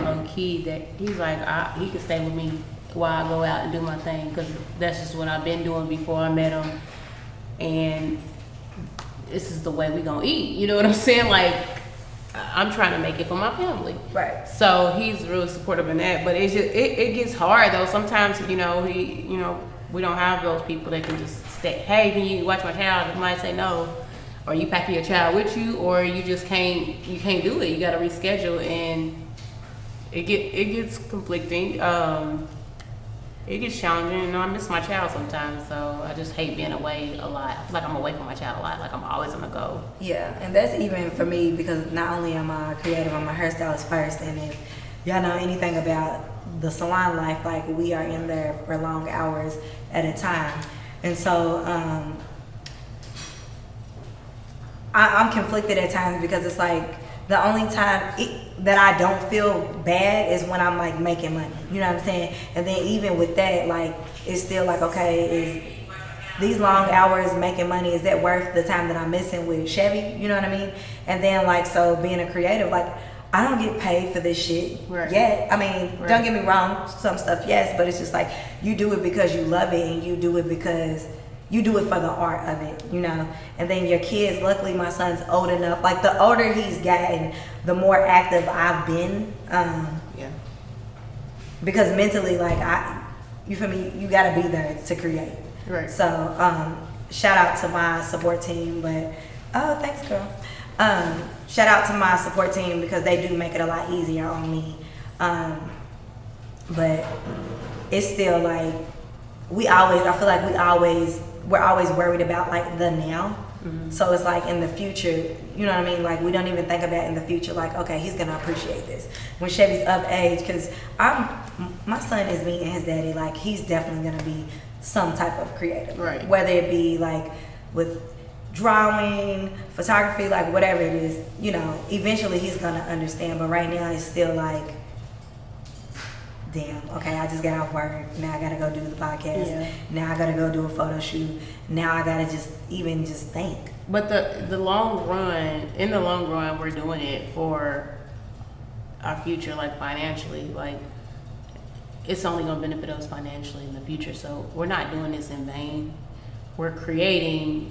low key that he's like, he could stay with me while I go out and do my thing, because that's just what I've been doing before I met him, and this is the way we gonna eat. You know what I'm saying? Like, I'm trying to make it for my family. Right. So he's really supportive in that. But it's just, it gets hard though. Sometimes, we don't have those people that can just say, hey, can you watch my child? You might say no. Or you packing your child with you, or you just can't do it. You gotta reschedule, and it gets conflicting. It gets challenging. I miss my child sometimes, so I just hate being away a lot. I feel like I'm away from my child a lot. Like I'm always on the go. Yeah, and that's even for me, because not only am I creative, I'm a hairstylist first, and if y'all know anything about the salon life, like we are in there for long hours at a time, and so I'm conflicted at times, because it's like the only time that I don't feel bad is when I'm like making money. You know what I'm saying? And then even with that, like it's still like, okay, is these long hours making money, is that worth the time that I'm missing with Chevy? You know what I mean? And then like, so being a creative, like I don't get paid for this shit yet. I mean, don't get me wrong, some stuff yes, but it's just like you do it because you love it, and you do it because you do it for the art of it, and then your kids, luckily my son's old enough, like the older he's gotten, the more active I've been, because mentally, like you feel me, you gotta be there to create. Right. So shout out to my support team, but thanks girl. Shout out to my support team, because they do make it a lot easier on me, but it's still like I feel like we're always worried about like the now. Mm-hmm. So it's like in the future, you know what I mean? Like we don't even think about in the future, like, okay, he's gonna appreciate this when Chevy's of age, because my son is me and his daddy, like he's definitely gonna be some type of creative. Right. Whether it be like with drawing, photography, like whatever it is, eventually he's gonna understand, but right now it's still like, damn, okay, I just got off work. Now I gotta go do the podcast. Yeah. Now I gotta go do a photo shoot. Now I gotta just think. But in the long run, we're doing it for our future, like financially. Like it's only gonna benefit us financially in the future. So we're not doing this in vain. We're creating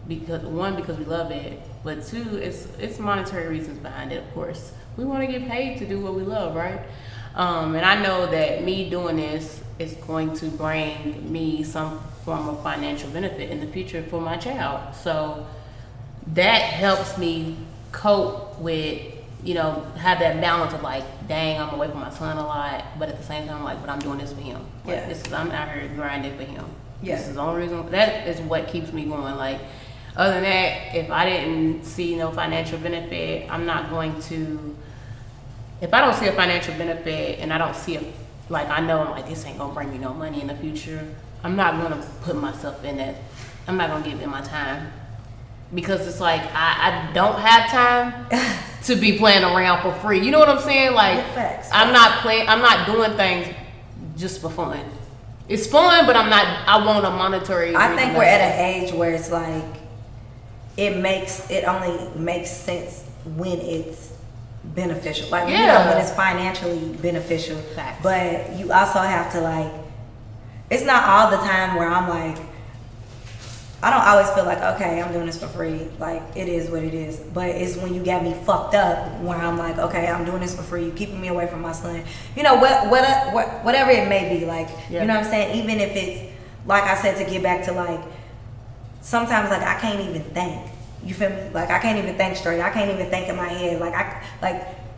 because we love it, but two, it's monetary reasons behind it. Of course, we want to get paid to do what we love, right? And I know that me doing this is going to bring me some form of financial benefit in the future for my child. So that helps me cope with, have that balance of like, dang, I'm away from my son a lot, but at the same time, like, but I'm doing this for him. Like, I'm out here grinding for him. Yeah. This is the only reason. That is what keeps me going. Like, other than that, if I didn't see no financial benefit, I'm not going to. If I don't see a financial benefit and I don't see I know I'm like, this ain't gonna bring me no money in the future, I'm not gonna put myself in that. I'm not gonna give it my time, because it's like I don't have time to be playing around for free. You know what I'm saying? Like I'm not doing things just for fun. It's fun, but I want a monetary. I think we're at an age where it's like it only makes sense when it's beneficial, like when it's financially beneficial. Facts. But you also have to it's not all the time where I'm like, I don't always feel like, okay, I'm doing this for free, like it is what it is, but it's when you got me fucked up where I'm like, okay, I'm doing this for free, you keeping me away from my son, whatever it may be, like you know what I'm saying, even if it's like I said, to get back to like sometimes like I can't even think. You feel me? Like I can't even think straight. I can't even think in my head. Like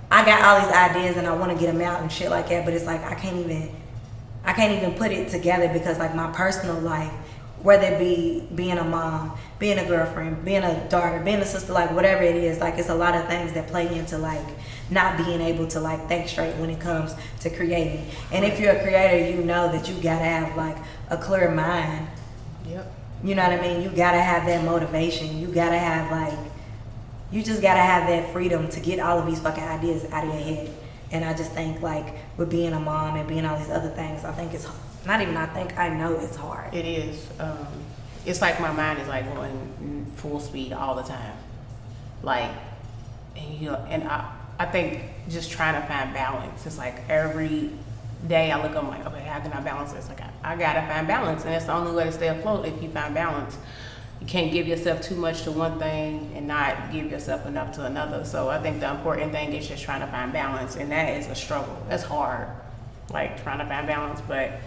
I got all these ideas and I want to get them out and shit like that. But it's like I can't even put it together, because like my personal life, whether it be being a mom, being a girlfriend, being a daughter, being a sister, like whatever it is, like it's a lot of things that play into like not being able to like think straight when it comes to creating. And if you're a creator, you know that you gotta have like a clear mind. Yep. You know what I mean? You gotta have that motivation. You gotta have you just gotta have that freedom to get all of these fucking ideas out of your head. And I just think like with being a mom and being all these other things, I think it's not even. I know it's hard. It is. It's like my mind is like going full speed all the time. Like, and I think just trying to find balance. It's like every day I look, I'm like, okay, how can I balance this? Like I gotta find balance, and it's the only way to stay afloat if you find balance. You can't give yourself too much to one thing and not give yourself enough to another. So I think the important thing is just trying to find balance, and that is a struggle. That's hard, like trying to find balance, but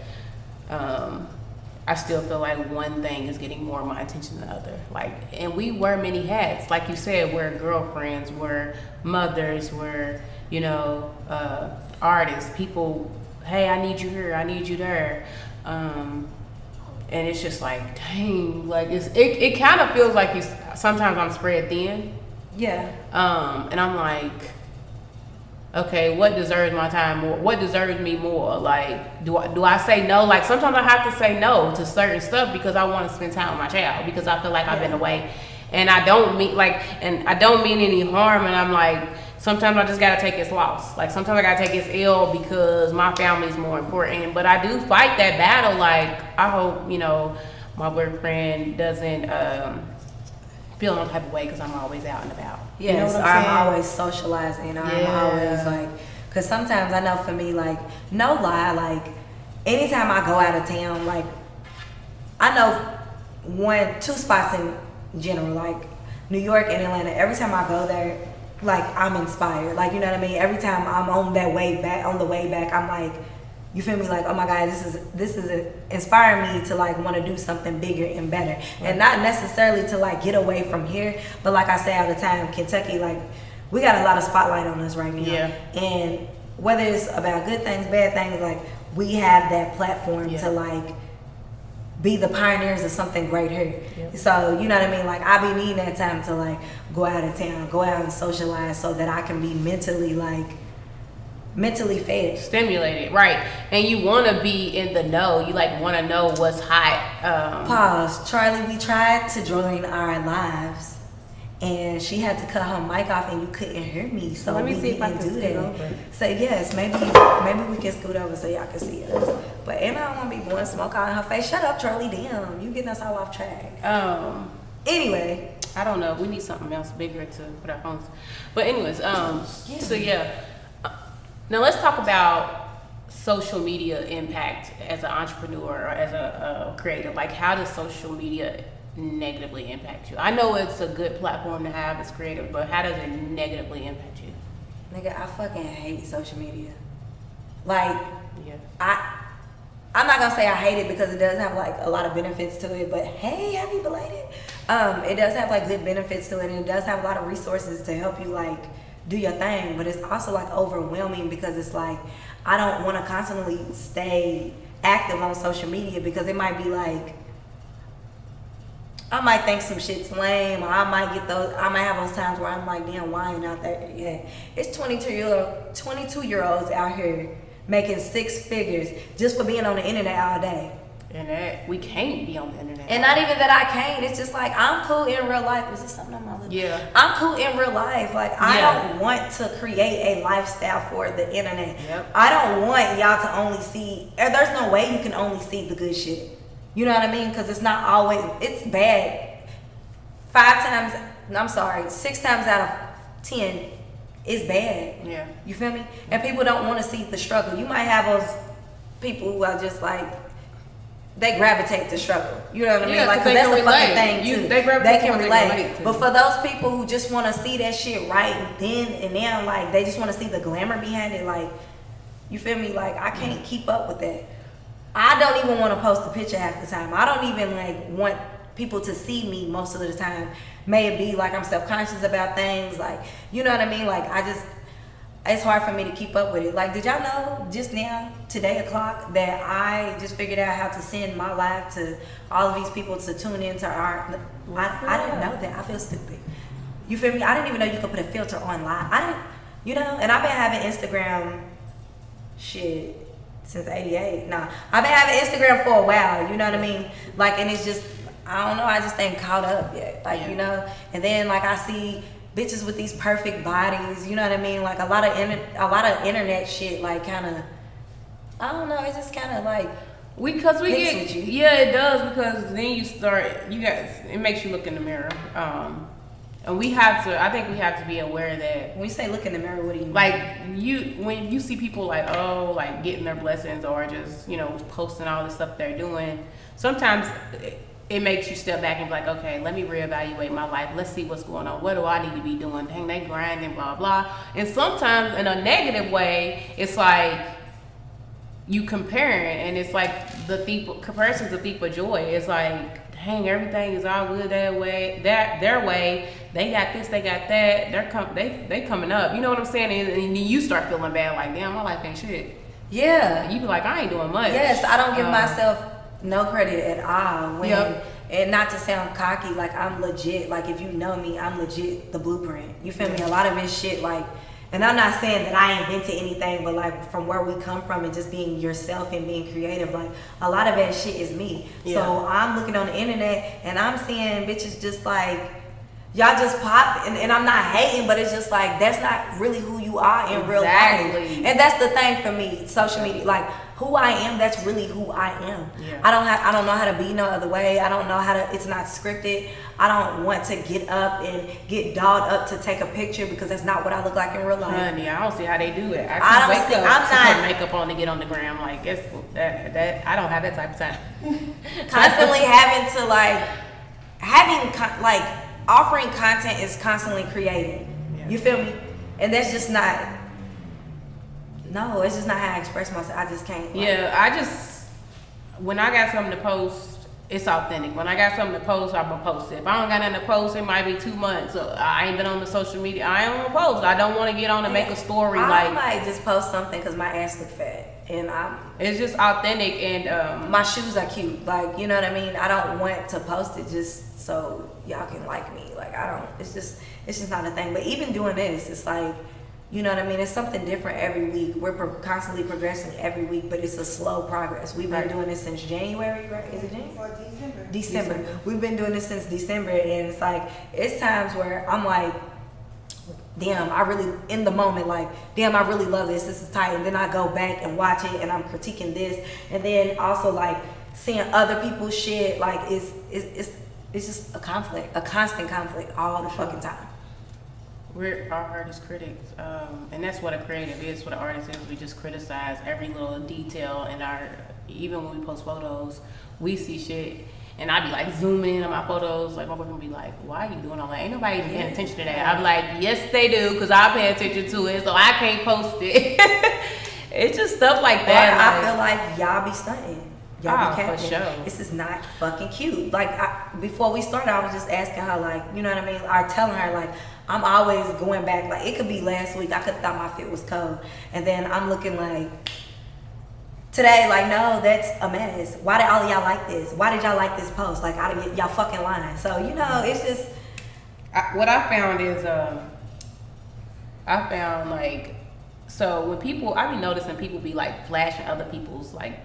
I still feel like one thing is getting more of my attention than the other. Like, and we wear many hats. Like you said, we're girlfriends, we're mothers, we're, you know, artists, people, hey, I need you here, I need you there. And it's just like, dang, like it kind of feels like sometimes I'm spread thin. Yeah. And I'm like, okay, what deserves my time more? What deserves me more? Like, do I say no? Like sometimes I have to say no to certain stuff because I want to spend time with my child, because I feel like I've been away, and I don't mean any harm. And I'm like, sometimes I just gotta take its loss. Like sometimes I gotta take its ill because my family's more important. But I do fight that battle. Like I hope, you know, my boyfriend doesn't feel no type of way because I'm always out and about. Yes, you know what I'm always socializing. I'm always like, because sometimes I know for me, like, no lie, like, anytime I go out of town, like, I know 2 spots in general, like New York and Atlanta. Every time I go there, like, I'm inspired. Like, you know what I mean? Every time I'm on the way back, I'm like, you feel me? Like, oh my God, this is inspiring me to like want to do something bigger and better. Right. And not necessarily to like get away from here, but like I say all the time, Kentucky, like, we got a lot of spotlight on us right now. Yeah. And whether it's about good things, bad things, like, we have that platform to like be the pioneers of something great here. Yep. So, you know what I mean? Like, I be needing that time to like go out of town, go out and socialize so that I can be mentally fed, stimulated, right? And you want to be in the know. You like want to know what's hot. Pause, Charlie. We tried to join our lives, and she had to cut her mic off, and you couldn't hear me. So let me see if I can do scoot over. So yes, maybe we can scoot over so y'all can see us. But and I don't want to be blowing smoke out in her face. Shut up, Charlie. Damn, you getting us all off track. Anyway, I don't know. We need something else bigger to put our phones. But anyways, so yeah. Now let's talk about social media impact as an entrepreneur or as a creator. Like, how does social media negatively impact you? I know it's a good platform to have as creative, but how does it negatively impact you? Nigga, I fucking hate social media. Like, yeah. I'm not gonna say I hate it because it does have like a lot of benefits to it, but hey, happy belated. It does have like good benefits to it, and it does have a lot of resources to help you like do your thing, but it's also like overwhelming because it's like I don't want to constantly stay active on social media because it might be like I might think some shit's lame, or I might have those times where I'm like, damn, why ain't out there yet? It's 22-year-olds out here making 6 figures just for being on the internet all day. And that we can't be on the internet. And not even that I can't. It's just like, I'm cool in real life. Is this something on my lip? Yeah. I'm cool in real life. Like, I don't want to create a lifestyle for the internet. Yep. I don't want y'all to only see, there's no way you can only see the good shit. You know what I mean? Because it's not always, it's bad. 6 times out of 10, it's bad. Yeah. You feel me? And people don't want to see the struggle. You might have those people who are just like, they gravitate to struggle. You know what I mean? Like, cause that's a fucking thing too. They can relate. But for those people who just want to see that shit right then and now, like, they just want to see the glamour behind it, like, you feel me? Like, I can't keep up with that. I don't even want to post a picture half the time. I don't even like want people to see me most of the time. May it be like I'm self-conscious about things, like, you know what I mean? Like, it's hard for me to keep up with it. Like, did y'all know just now, today o'clock, that I just figured out how to send my live to all of these people to tune into our... I didn't know that. I feel stupid. You feel me? I didn't even know you could put a filter on live. I didn't, you know? And I've been having Instagram shit since 88. Nah, I've been having Instagram for a while, you know what I mean? Like, and it's just, I don't know, I just ain't caught up yet. Like, you know? And then, like, I see bitches with these perfect bodies, you know what I mean? Like, a lot of internet shit, like, kind of, I don't know, it's just kind of like, it does, because then it makes you look in the mirror, And I think we have to be aware that When you say look in the mirror, what do you mean? like when you see people like getting their blessings or just posting all the stuff they're doing, sometimes it makes you step back and be like, okay, let me reevaluate my life. Let's see what's going on. What do I need to be doing? Dang, they grinding, blah blah. And sometimes in a negative way, it's like you comparing, and it's like comparison's the thief of joy. It's like, dang, everything is all good their way. They got this, they got that. They coming up. You know what I'm saying? And you start feeling bad, like, damn, my life ain't shit. Yeah. You be like, I ain't doing much. Yes, I don't give myself no credit at all. And not to sound cocky, like I'm legit. Like if you know me, I'm legit the blueprint. You feel me? A lot of this shit, like, and I'm not saying that I invented anything, but like from where we come from and just being yourself and being creative, like a lot of that shit is me. Yeah. So I'm looking on the internet and I'm seeing bitches just like, y'all just pop, and I'm not hating, but it's just like, that's not really who you are in real life. And that's the thing for me, social media, like who I am, that's really who I am. Yeah. I don't know how to be no other way. I don't know how to, it's not scripted. I don't want to get up and get dolled up to take a picture because that's not what I look like in real life. Honey, I don't see how they do it. I wake up to put makeup on to get on the gram. Like, it's that I don't have that type of time. Constantly having to offering content is constantly creating. Yeah. You feel me? And that's just not. No, it's just not how I express myself. I just can't. When I got something to post, it's authentic. When I got something to post, I'm gonna post it. If I don't got nothing to post, it might be 2 months. So I ain't been on the social media. I ain't gonna post. I don't want to get on and make a story. I might just post something because my ass look fat. And it's just authentic, and my shoes are cute. Like, you know what I mean? I don't want to post it just so y'all can like me. Like, I don't. It's just not a thing. But even doing this, it's like, you know what I mean? It's something different every week. We're constantly progressing every week, but it's a slow progress. We've been doing this since January, right? Is it January? Or December. We've been doing this since December, and it's like, it's times where I'm like, damn, I really, in the moment, like, damn, I really love this. This is tight. And then I go back and watch it, and I'm critiquing this. And then also, like, seeing other people's shit, like, it's just a conflict, a constant conflict all the fucking time. We're our hardest critics, and that's what a creative is. What an artist is, we just criticize every little detail in even when we post photos, we see shit, and I be like zooming in on my photos. Like my boyfriend be like, "Why are you doing all that? Ain't nobody even paying attention to that." I'm like, "Yes, they do, cause I pay attention to it, so I can't post it." It's just stuff like that. I feel like y'all be stunting. Y'all be capping. For sure. This is not fucking cute. Like before we started, I was just asking her, like, you know what I mean, or telling her, like, I'm always going back. Like, it could be last week. I could thought my fit was cold, and then I'm looking like today, like, no, that's a mess. Why did all of y'all like this? Why did y'all like this post? Like, y'all fucking lying. So, you know, it's just. What I found is, like, so when people, I be noticing people be like flashing other people's like,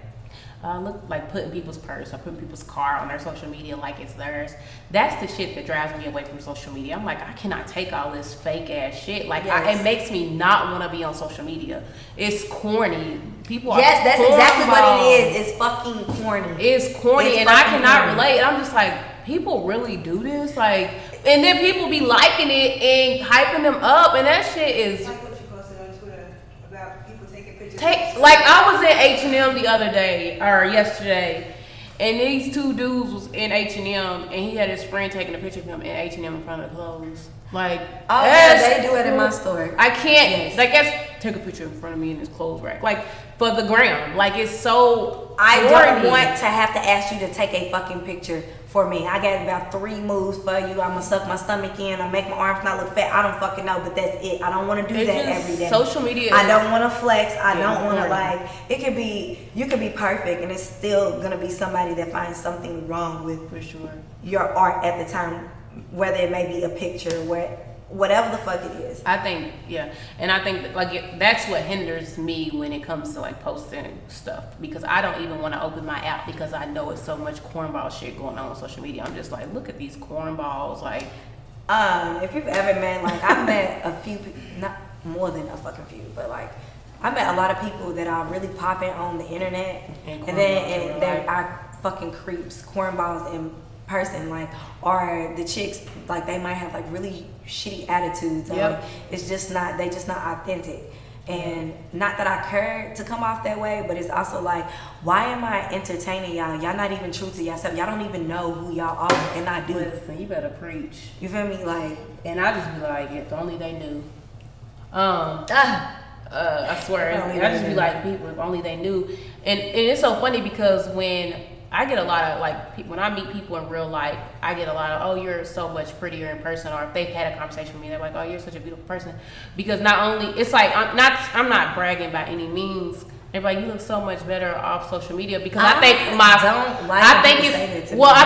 look, like putting people's purse or putting people's car on their social media like it's theirs. That's the shit that drives me away from social media. I'm like, I cannot take all this fake ass shit. Like, it makes me not want to be on social media. It's corny. People are that's exactly what it is. It's fucking corny. It's corny, and I cannot relate. I'm just like, people really do this? Like, and then people be liking it and hyping them up, and that shit is. Like what you posted on Twitter about people taking pictures. Like, I was in H&M the other day, or yesterday, and these two dudes was in H&M, and he had his friend taking a picture of him in H&M in front of the clothes. Like, oh yeah, they do it in my store. I can't, like, take a picture in front of me in this clothes rack. Like, for the gram. Like, it's so I don't want to have to ask you to take a fucking picture for me. I got about 3 moves for you. I'm gonna suck my stomach in. I make my arms not look fat. I don't fucking know, but that's it. I don't want to do that every day. Social media. I don't want to flex. I don't want to, like. It could be. You could be perfect, and it's still gonna be somebody that finds something wrong with for sure your art at the time, whether it may be a picture, whatever the fuck it is. I think, and I think like that's what hinders me when it comes to like posting stuff, because I don't even want to open my app because I know it's so much cornball shit going on social media. I'm just like, look at these cornballs. Like, if you've ever met, like, I've met a few people, not more than a fucking few, but like I met a lot of people that are really popping on the internet, and then there are fucking creeps, cornballs, and person, like, or the chicks, like, they might have like really shitty attitudes. Yep. It's just not, they just not authentic. And not that I care to come off that way, but it's also like, why am I entertaining y'all? Y'all not even true to yourself. Y'all don't even know who y'all are, and I do. Listen, you better preach. You feel me? Like, And I just be like, if only they knew. I swear, If only I just they be knew. like, people, if only they knew. And it's so funny because when I get a lot of like, when I meet people in real life, I get a lot of, oh, you're so much prettier in person, or if they've had a conversation with me, they're like, oh, you're such a beautiful person. Because not only, it's like, I'm not bragging by any means. They're like, you look so much better off social media, because I think I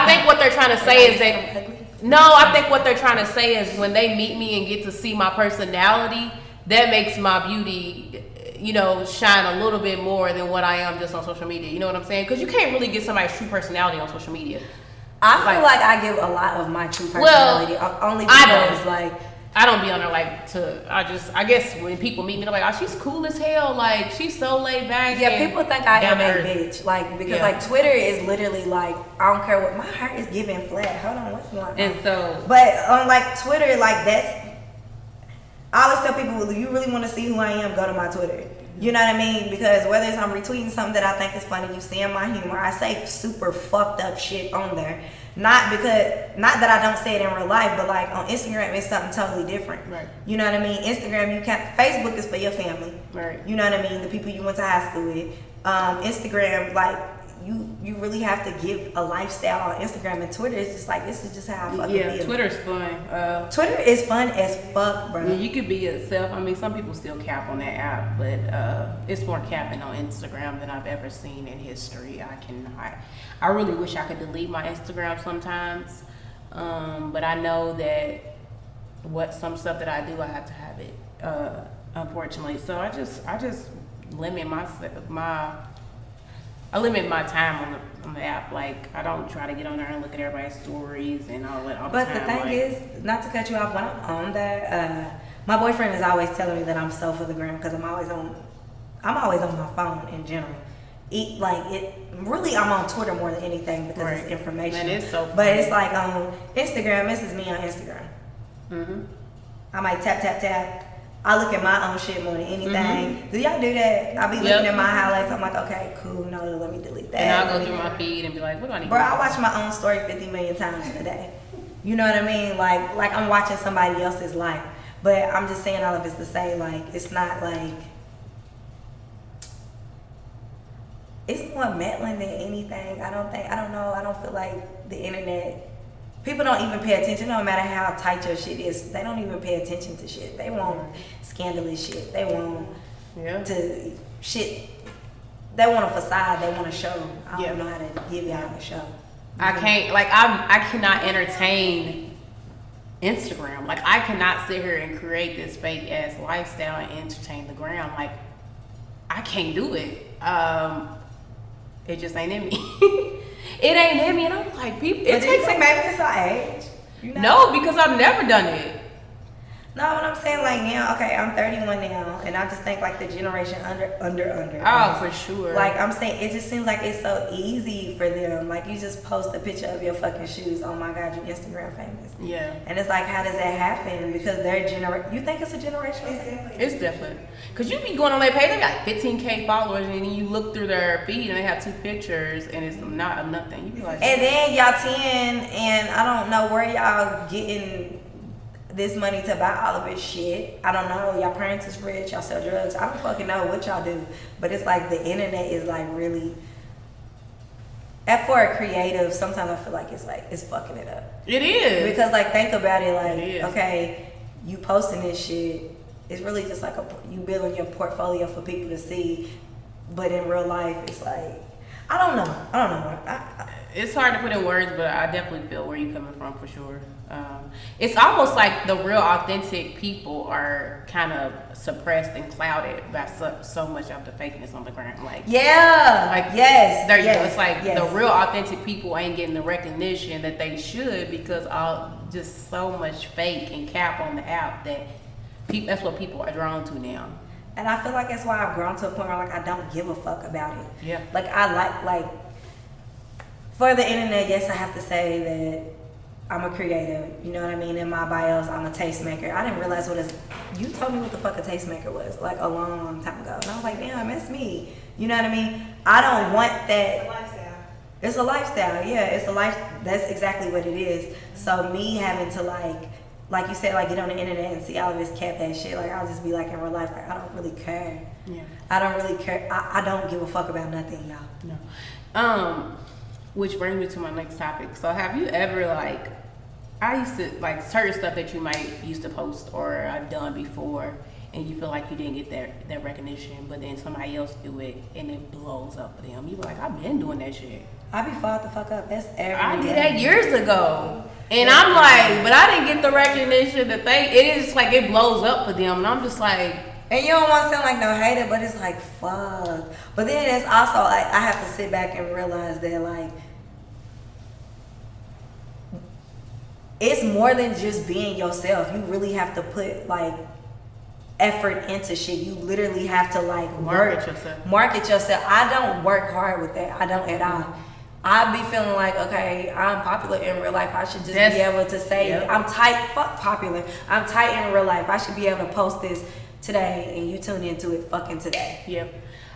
think what they're trying to say is that, no, I think what they're trying to say is when they meet me and get to see my personality, that makes my beauty, you know, shine a little bit more than what I am just on social media. You know what I'm saying? Because you can't really get somebody's true personality on social media. I feel like I give a lot of my true personality, only because, like, I don't be on there like I guess when people meet me, they're like, oh, she's cool as hell. Like, she's so laid back. yeah, people think I am a down to earth. bitch. Like, because, Yeah. like, Twitter is literally like, I don't care what, my heart is giving flat. Hold on, what's going on? And so, But on, like, Twitter, like, I always tell people, if you really want to see who I am, go to my Twitter. You know what I mean? Because whether it's I'm retweeting something that I think is funny, you seeing my humor, I say super fucked up shit on there. Not that I don't say it in real life, but like on Instagram, it's something totally different. Right. You know what I mean? Instagram, you can't. Facebook is for your family. Right. You know what I mean? The people you went to high school with. Instagram, like, you really have to give a lifestyle on Instagram, and Twitter is just like, this is just how I fucking feel. Twitter's fun. Twitter is fun as fuck, bro. Yeah, you could be yourself. I mean, some people still cap on that app, but it's more capping on Instagram than I've ever seen in history. I really wish I could delete my Instagram sometimes, but I know that some stuff that I do, I have to have it, unfortunately. So I just limit I limit my time on the app. Like, I don't try to get on there and look at everybody's stories and all that all the But time. the thing is, not to cut you off, when I'm on there, my boyfriend is always telling me that I'm so for the gram because I'm always on my phone in general. I'm on Twitter more than anything because Right. it's information. And it's so But funny. it's like on Instagram, this is me on Instagram. Mm-hmm. I might tap. I look at my own shit more than anything. Do y'all do that? I be looking at my highlights. I'm like, okay, cool. No, let me delete that. And I'll go through my feed and be like, what do I need Bro, to I do? watch my own story 50 million times a day. You know what I mean? Like I'm watching somebody else's life. But I'm just saying all of it's to say, like, it's not like, it's more meddling than anything. I don't know. I don't feel like the internet, people don't even pay attention. No matter how tight your shit is, they don't even pay attention to shit. They want scandalous shit. They want to shit. They want a facade. They want a show. I don't know how to give y'all a show. I can't, like, I cannot entertain Instagram. Like, I cannot sit here and create this fake ass lifestyle and entertain the gram. Like, I can't do it. It just ain't in me. It ain't in me, and I'm like, people. It takes maybe it's our age. You know? No, because I've never done it. No, what I'm saying, like, now, okay, I'm 31 now, and I just think like the generation under. Oh, for sure. Like, I'm saying, it just seems like it's so easy for them. Like, you just post a picture of your fucking shoes. Oh my God, you're Instagram famous. Yeah. And it's like, how does that happen? Because their generation. You think it's a generational thing? It's different. Because you be going on their page, they got 15K followers, and then you look through their feed and they have 2 pictures, and it's not nothing. You be like, And then y'all 10, and I don't know where y'all getting this money to buy all of this shit. I don't know. Y'all parents is rich. Y'all sell drugs. I don't fucking know what y'all do. But it's like the internet is like really. And for a creative, sometimes I feel like it's fucking it up. it is. Because like think about it, like It is. okay, you posting this shit. It's really just like you building your portfolio for people to see. But in real life, it's like I don't know. It's hard to put in words, but I definitely feel where you're coming from for sure. It's almost like the real authentic people are kind of suppressed and clouded by so much of the fakeness on the ground. Like, Yeah. like yes. there you yes, go. It's like yes. the real authentic people ain't getting the recognition that they should because just so much fake and cap on the app that that's what people are drawn to now. And I feel like that's why I've grown to a point where like I don't give a fuck about it. Yeah. Like I like For the internet, yes, I have to say that I'm a creative. You know what I mean? In my bios, I'm a tastemaker. I didn't realize you told me what the fuck a tastemaker was like a long, long time ago. And I was like, damn, that's me. You know what I mean? I don't want that. It's a lifestyle. It's a lifestyle, yeah. It's a life. That's exactly what it is. So me having to like you said, like get on the internet and see all of this cat that shit. Like I'll just be like in real life, like I don't really care. Yeah. I don't really care. I don't give a fuck about nothing, y'all. No. Which brings me to my next topic. So have you ever I used to like certain stuff that you might used to post or I've done before, and you feel like you didn't get that recognition, but then somebody else do it and it blows up for them. You be like, I've been doing that shit. I be fucked the fuck up. That's every I did day. that years ago. And I'm like, but I didn't get the recognition that it is like it blows up for them. And I'm just like, and you don't want to sound like no hater, but it's like, fuck. But then it's also like, I have to sit back and realize that like, it's more than just being yourself. You really have to put like effort into shit. You literally have to like market yourself. Market yourself. I don't work hard with that. I don't at all. I be feeling like, okay, I'm popular in real life. I should just be able to say, yep. I'm tight, fuck popular. I'm tight in real life. I should be able to post this today and you tune into it fucking today. Yep.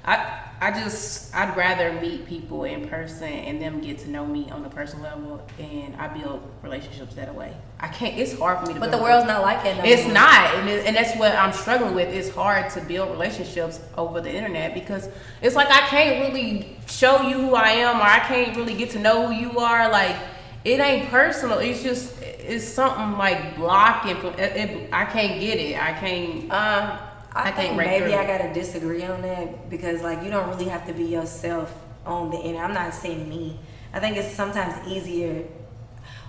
I'd rather meet people in person and them get to know me on a personal level, and I build relationships that way. It's hard for me to But build the world's not like that no It's more. not, and that's what I'm struggling with. It's hard to build relationships over the internet because it's like I can't really show you who I am, or I can't really get to know who you are. Like, it ain't personal. It's something like blocking from it. I can't get it. I can't. I think can't break maybe through. I gotta disagree on that because like you don't really have to be yourself on the internet. I'm not saying me. I think it's sometimes easier.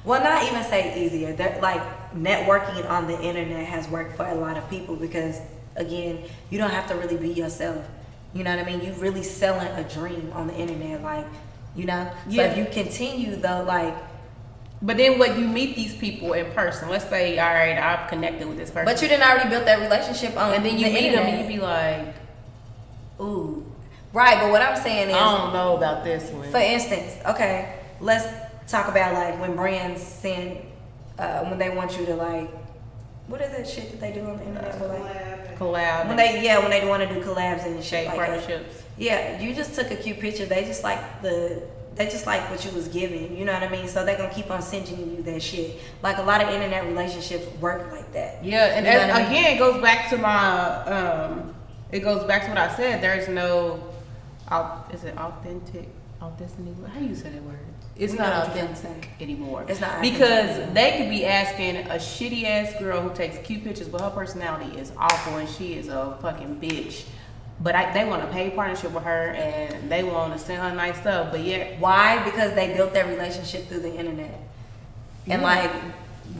Well, not even say easier. That like networking on the internet has worked for a lot of people because again, you don't have to really be yourself. You know what I mean? You really selling a dream on the internet, like you know. Yeah. So if you continue though, like. But then when you meet these people in person, let's say, all right, I've connected with this person. But you didn't already built that relationship on and then you the meet internet. them and you be like, ooh. Right, but what I'm saying is, I don't know about this one. for instance, okay, let's talk about like when brands send, when they want you to like, what is that shit that they do on the internet? With, like, collab. when they want to do collabs and shit like partnerships. that. Yeah, you just took a cute picture. They just like what you was giving, you know what I mean? So they're gonna keep on sending you that shit. Like a lot of internet relationships work like that. Yeah, and you know what I mean? again, it goes back to my, it goes back to what I said. There's no, is it authenticity? How do you say that word? It's We not know what you're trying to authentic say. anymore. It's not because authentic. they could be asking a shitty ass girl who takes cute pictures, but her personality is awful and she is a fucking bitch. But they want a paid partnership with her and they want to send her nice stuff. But yet, Why? Because they built their relationship through the internet. And like,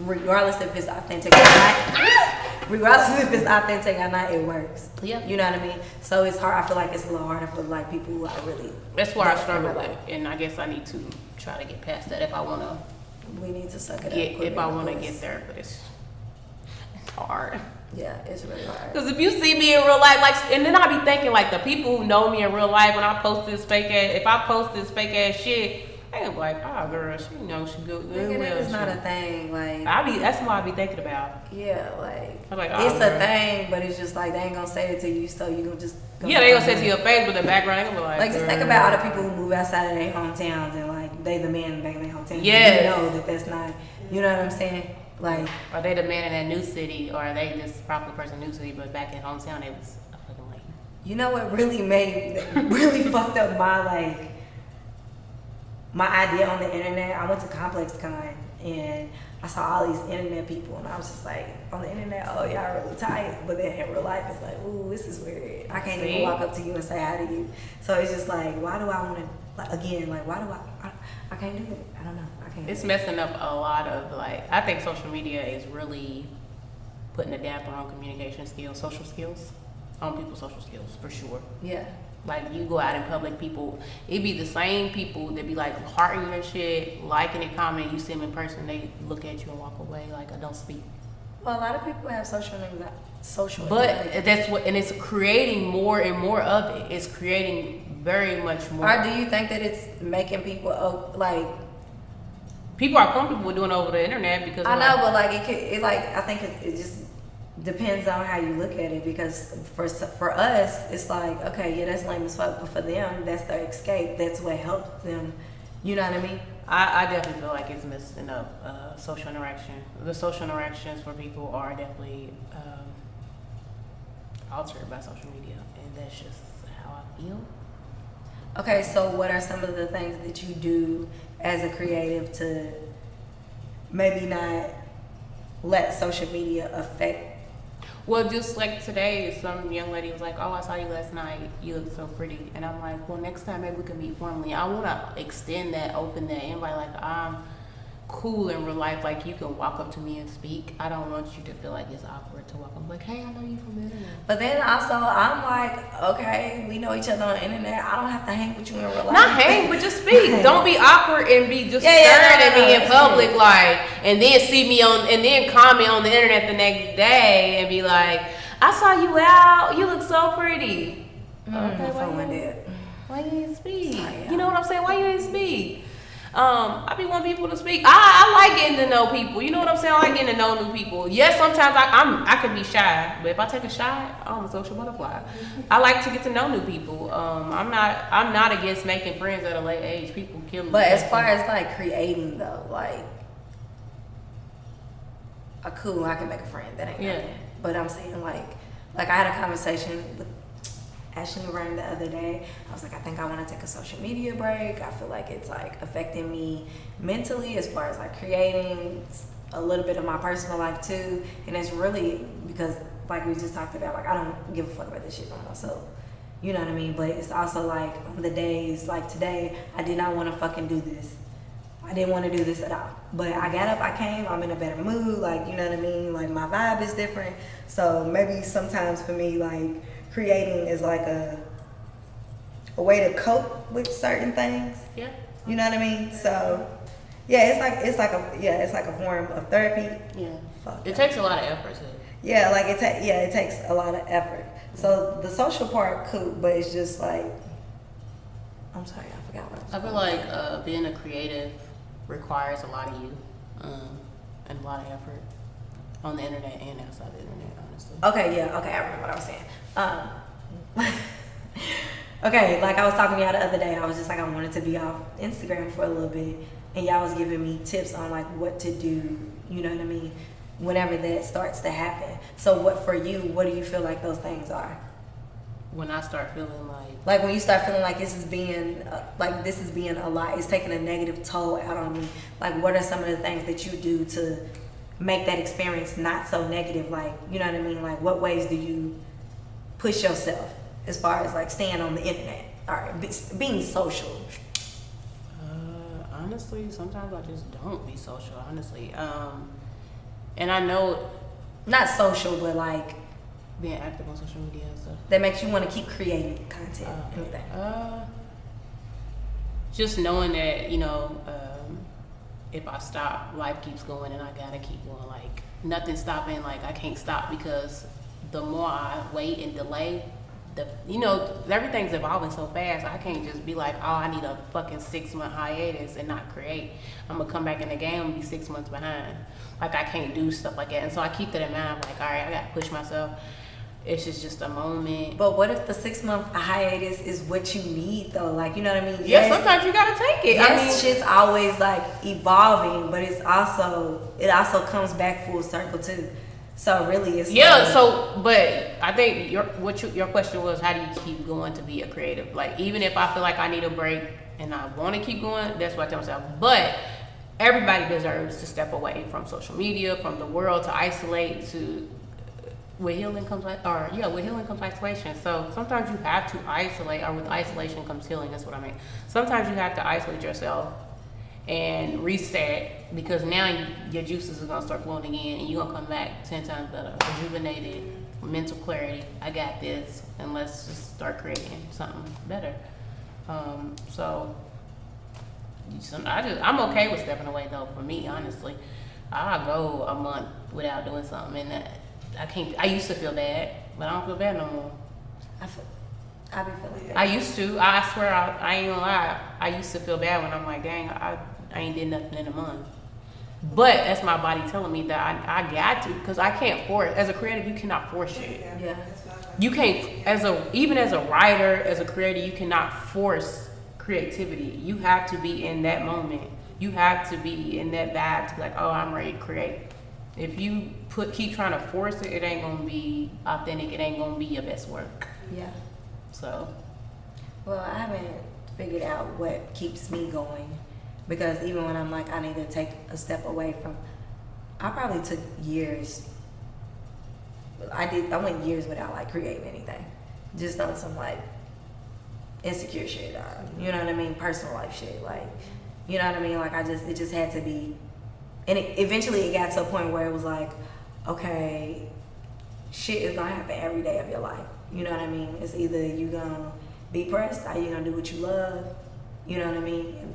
regardless if it's authentic or not, it works. Yeah. You know what I mean? So it's hard. I feel like it's a little harder for like people who are really. that's where I built struggle in real with, life. and I guess I need to try to get past that if I want to We need to suck it get up. if I want to get there. But it's hard. Yeah, it's really hard. Because if you see me in real life, like, and then I be thinking like the people who know me in real life when I post this fake ass, if I post this fake ass shit, they gonna be like, oh girl, she knows she good. Nigga, that is Well, not she-" a thing. Like, That's what I be thinking about. yeah, like, I'm like, oh, it's girl. a thing, but it's just like they ain't gonna say it to you, so you gonna just. Yeah, they gonna say it to your face, but the background, they gonna be like, Like, just think girl. about all the people who move outside of their hometowns and like they the man back in their hometown. Yes. You know that that's not. You know what I'm saying? Like, Are they the man in that new city, or are they this popular person in new city, but back in hometown they was a fucking lame? you know what really fucked up my idea on the internet? I went to ComplexCon and I saw all these internet people and I was just like, on the internet, oh y'all really tight, but then in real life it's like, ooh, this is weird. I can't even walk up to you and say hi to you. So it's just like, why do I want to, like, again, like, why do I can't do it. I don't know. I can't. It's messing up a lot of, like, I think social media is really putting a damper on communication skills, social skills, on people's social skills, for sure. Yeah. Like, you go out in public, people, it be the same people that be like hearting your shit, liking it, commenting, you see them in person, they look at you and walk away, like, I don't speak. Well, a lot of people have social social. But that's what, and it's creating more and more of it. It's creating very much more. Or do you think that it's making people like? People are comfortable with doing it over the internet because I know, but like I think it just depends on how you look at it. Because for us, it's like, okay, yeah, that's lame as fuck, but for them, that's their escape. That's what helps them. You know what I mean? I definitely feel like it's messing up social interaction. The social interactions for people are definitely altered by social media, and that's just how I feel. Okay, so what are some of the things that you do as a creative to maybe not let social media affect? Well, just like today, some young lady was like, "Oh, I saw you last night. You look so pretty." And I'm like, "Well, next time maybe we can meet formally." I want to extend that, open that invite. Like, I'm cool in real life. Like, you can walk up to me and speak. I don't want you to feel like it's awkward to walk up. Like, "Hey, I know you from the internet." But then also, I'm like, okay, we know each other on the internet. I don't have to hang with you in real life. Not hang, but just speak. Don't be awkward and be just Yeah, staring at me in that's public, true. like, and then see me on, and then comment on the internet the next day and be like, "I saw you out. You look so pretty." Okay, why you ain't speak? Sorry, You know what I'm saying? Why you ain't speak? I be wanting people to speak. I like getting to know people. You know what I'm saying? I like getting to know new people. Yes, sometimes I can be shy, but if I take a shot, I'm a social butterfly. I like to get to know new people. I'm not against making friends at a late age. People kill me. But as far as like creating though, like, cool, I can make a friend. That ain't nothing. But I'm saying like I had a conversation with Ashley Ryan the other day. I was like, I think I want to take a social media break. I feel like it's like affecting me mentally as far as like creating a little bit of my personal life too. And it's really because like we just talked about, like I don't give a fuck about this shit by myself. You know what I mean? But it's also like on the days like today, I did not want to fucking do this. I didn't want to do this at all. But I got up, I came, I'm in a better mood, like, you know what I mean? Like my vibe is different. So maybe sometimes for me, like creating is like a way to cope with certain things. Yeah. You know what I mean? So yeah, it's like a form of therapy. Yeah. Fuck It that. takes a lot of effort to. Yeah, like it takes a lot of effort. So the social part cool, but it's just like, I'm sorry, I forgot what I feel like being a creative requires a lot of you and a lot of effort on the internet and outside the internet, honestly. Okay, yeah, okay, I remember what I was saying. Okay, like I was talking to y'all the other day, I was just like, I wanted to be off Instagram for a little bit, and y'all was giving me tips on like what to do, you know what I mean, whenever that starts to happen. So what for you, what do you feel like those things are? When I start feeling Like when you start feeling like this is being a lot, it's taking a negative toll out on me. Like what are some of the things that you do to make that experience not so negative? Like, you know what I mean? Like what ways do you push yourself as far as like staying on the internet or being social? honestly, sometimes I just don't be social, honestly. And I know Not social, but like being active on social media and stuff. that makes you want to keep creating content. Anything. Just knowing that, you know, if I stop, life keeps going and I gotta keep going. Like nothing's stopping. Like I can't stop because the more I wait and delay, everything's evolving so fast. I can't just be like, oh, I need a fucking 6-month hiatus and not create. I'm gonna come back in the game and be 6 months behind. Like I can't do stuff like that. And so I keep that in mind. Like, all right, I gotta push myself. It's just a moment. But what if the 6-month hiatus is what you need though? Like, you know what I mean? Yeah, sometimes you gotta take it. Yes, I mean, shit's always like evolving, but it also comes back full circle too. So really, it's but I think your question was, how do you keep going to be a creative? Like even if I feel like I need a break and I want to keep going, that's what I tell myself. But everybody deserves to step away from social media, from the world, to isolate. With healing comes isolation. So sometimes you have to isolate, or with isolation comes healing. That's what I mean. Sometimes you have to isolate yourself and reset, because now your juices are gonna start flowing again, and you're gonna come back 10 times better, rejuvenated, mental clarity. I got this, and let's just start creating something better. I'm okay with stepping away though. For me, honestly, I'll go a month without doing something, and I used to feel bad, but I don't feel bad no more. I be feeling bad. I used to. I swear, I ain't gonna lie. I used to feel bad when I'm like, dang, I ain't did nothing in a month. But that's my body telling me that I got to, because I can't force. As a creative, you cannot force shit. Yeah. You can't, even as a writer, as a creator, you cannot force creativity. You have to be in that moment. You have to be in that vibe to be like, oh, I'm ready to create. If you keep trying to force it, it ain't gonna be authentic. It ain't gonna be your best work. Yeah. So. Well, I haven't figured out what keeps me going, because even when I'm like, I need to take a step away from, I probably took years. I went years without like creating anything, just on some like insecure shit, you know what I mean, personal life shit, like, you know what I mean, like it just had to be, and eventually it got to a point where it was like, okay, shit is gonna happen every day of your life, you know what I mean, it's either you gonna be pressed or you gonna do what you love, you know what I mean,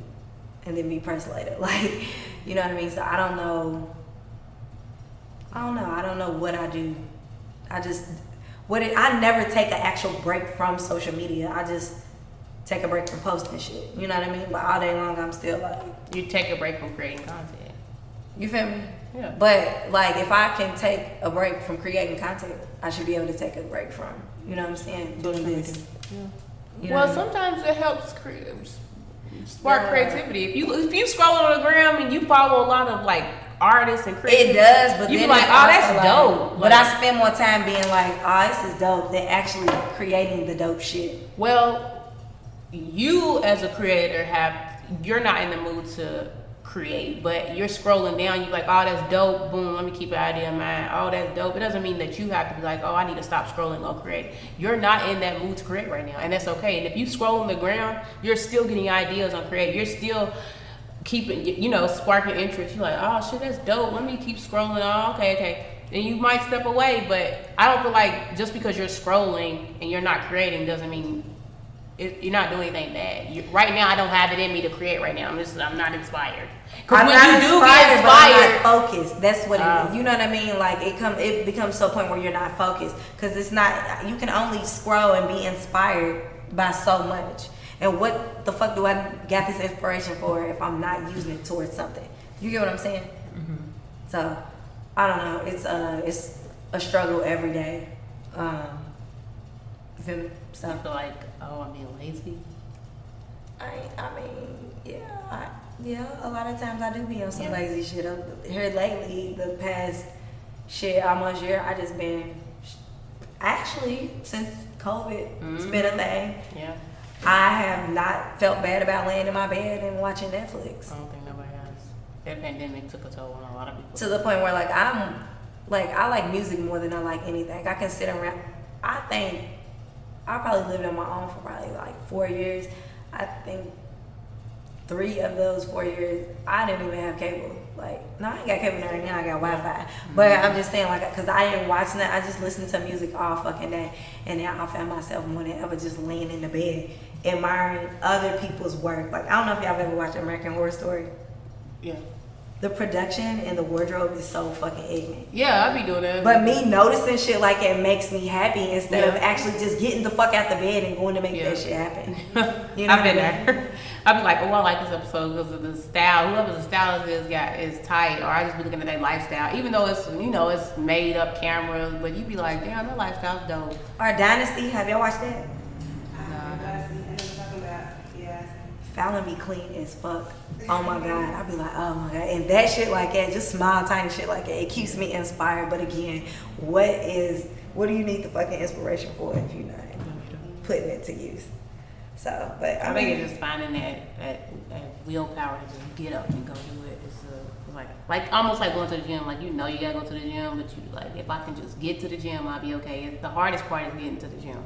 and then be pressed later, like, you know what I mean, so I don't know what I do. I never take an actual break from social media. I just take a break from posting shit. You know what I mean? But all day long, I'm still like. You take a break from creating content. You feel me? Yeah. But like, if I can take a break from creating content, I should be able to take a break from, you know what I'm saying, doing this. Yeah. You know Well, what I mean? sometimes it helps spark creativity. If you scroll on the gram and you follow a lot of like artists and creators, it does, but you then be like, it's oh, also that's like, dope. But Like, I spend more time being like, oh, this is dope, than actually creating the dope shit. well, you as a creator you're not in the mood to create, but you're scrolling down, you're like, oh, that's dope, boom, let me keep an idea in mind. Oh, that's dope. It doesn't mean that you have to be like, oh, I need to stop scrolling, go create. You're not in that mood to create right now, and that's okay. And if you scroll on the ground, you're still getting ideas on create. You're still keeping, sparking interest. You're like, oh shit, that's dope, let me keep scrolling. Oh, okay. And you might step away, but I don't feel like just because you're scrolling and you're not creating doesn't mean you're not doing anything bad. Right now, I don't have it in me to create right now. I'm not inspired. Because when you do get but I'm inspired, not focused. That's what it is. You know what I mean? Like it becomes to a point where you're not focused, because it's not. You can only scroll and be inspired by so much. And what the fuck do I got this inspiration for if I'm not using it towards something? You get what I'm saying? Mm-hmm. So I don't know. It's a struggle every day. You feel me? So I feel like, oh, I'm being lazy. I mean, yeah. A lot of times I do be on some lazy shit. Here lately, the past almost year, I just been actually since COVID, it's been a thing. Yeah. I have not felt bad about laying in my bed and watching Netflix. I don't think nobody has. That pandemic took a toll on a lot of people. To the point where I like music more than I like anything. I can sit around. I think I probably lived on my own for probably like 4 years. I think 3 of those 4 years, I didn't even have cable. Like, no, I ain't got cable right now. I got Wi-Fi. But I'm just saying, like, because I didn't watch that. I just listened to music all fucking day. And now I found myself more than ever just laying in the bed, admiring other people's work. Like, I don't know if y'all ever watched American Horror Story. Yeah. The production and the wardrobe is so fucking ignorant. Yeah, I be doing that. But me noticing shit like it makes me happy instead of actually just getting the fuck out the bed and going to make that shit happen. You know I've been there. I be like, oh, I like this episode because of the style. Whoever the stylist is tight, or I just be looking at their lifestyle. Even though it's it's made up cameras, but you be like, damn, that lifestyle's dope. Or Dynasty, have y'all watched that? Fallon be clean as fuck. Oh my god, I be like, oh my god, and that shit like that, just small tiny shit like that, it keeps me inspired. But again, what do you need the fucking inspiration for if you're not putting it to use? So, but I think it's just finding that willpower to just get up and go do it. It's like almost like going to the gym. Like you gotta go to the gym, but you like, if I can just get to the gym, I'll be okay. The hardest part is getting to the gym.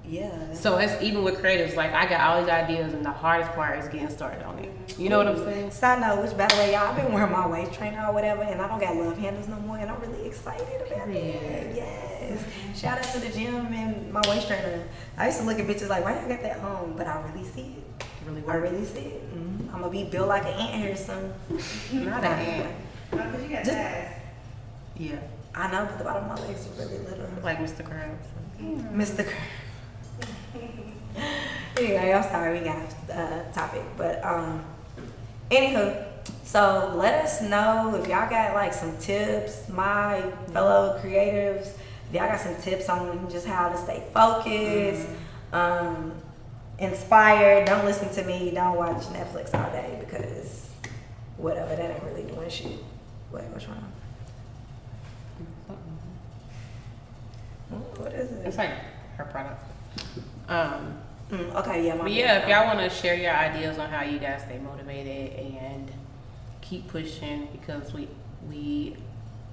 Yeah. So it's even with creatives, like I got all these ideas and the hardest part is getting started on it. You know what I'm saying? Side note, which by the way, y'all, I've been wearing my waist trainer or whatever, and I don't got love handles no more, and I'm really excited about it. Yes. Shout out to the gym and my waist trainer. I used to look at bitches like, why y'all got that home? But I really see it. I really see it. Mm-hmm. I'm gonna be built like an ant here soon. Not an ant. No, because you got ass. Yeah. I know, but the bottom of my legs are really little. Like Mr. Krabs. Mr. Anyway, I'm sorry we got off topic, but anywho, so let us know if y'all got like some tips, my fellow creatives. If y'all got some tips on just how to stay focused, inspired. Don't listen to me. Don't watch Netflix all day because whatever, that ain't really doing shit. Wait, what's wrong? What is it? It's like her product. Okay, yeah. But yeah, if y'all want to share your ideas on how you guys stay motivated and keep pushing, because we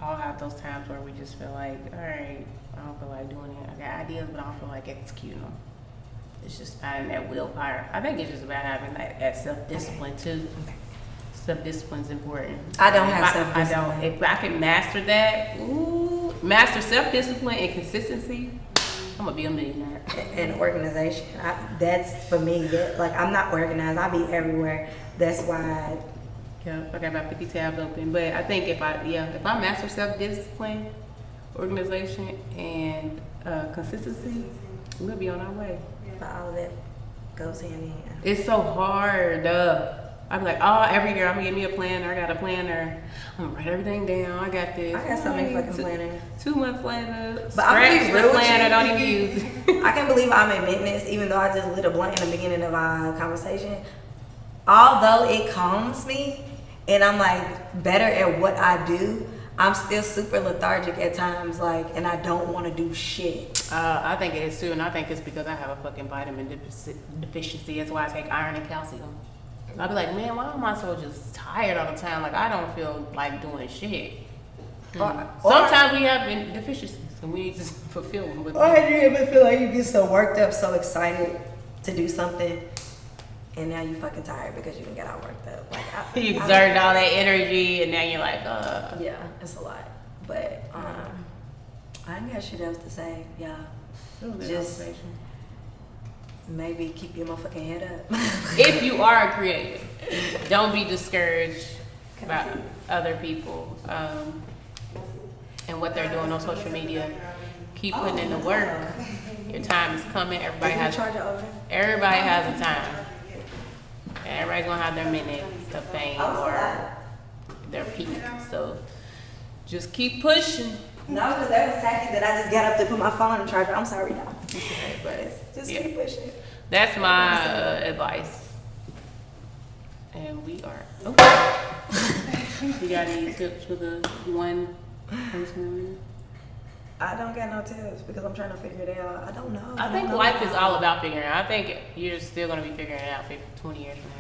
all have those times where we just feel like, all right, I don't feel like doing it. I got ideas, but I don't feel like executing them. It's just finding that willpower. I think it's just about having that self-discipline too. Self-discipline's important. I don't have self-discipline. I don't. If I can master that, master self-discipline and consistency, I'm gonna be a millionaire. And organization, that's for me. Like, I'm not organized. I be everywhere. That's why. Yeah, I got about 50 tabs open. But I think if I master self-discipline, organization, and consistency, we'll be on our way. But all of that goes hand in hand. It's so hard. I'm like, every year I'm gonna get me a planner. I got a planner. I'm gonna write everything down. I got this. I got so many fucking planners. 2 months later, But I'm gonna be real with planner. you. Don't even use it. I can't believe I'm admitting this, even though I just lit a blunt in the beginning of our conversation. Although it calms me, and I'm like better at what I do, I'm still super lethargic at times, like, and I don't want to do shit. I think it is too, and I think it's because I have a fucking vitamin deficiency. That's why I take iron and calcium. I'll be like, man, why am I so just tired all the time? Like, I don't feel like doing shit. Sometimes we have deficiencies, and we need to fulfill them. Or do you ever feel like you get so worked up, so excited to do something, and now you fucking tired because you didn't get all worked up? Like, you exerted all that energy, and now you're like, Yeah, it's a lot. But I ain't got shit else to say, y'all. Just maybe keep your motherfucking head up. If you are a creative, don't be discouraged about other people and what they're doing on social media. Keep putting in the work. Your time is coming. Everybody has a time. Everybody's gonna have their minutes of fame or their peak. So just keep pushing. No, because that was tacky that I just got up to put my phone in the charger. I'm sorry, y'all. But just keep pushing. That's my advice. And we are. You got any tips for the one person? I don't got no tips because I'm trying to figure it out. I don't know. I think life is all about figuring it out. I think you're still going to be figuring it out 20 years from now.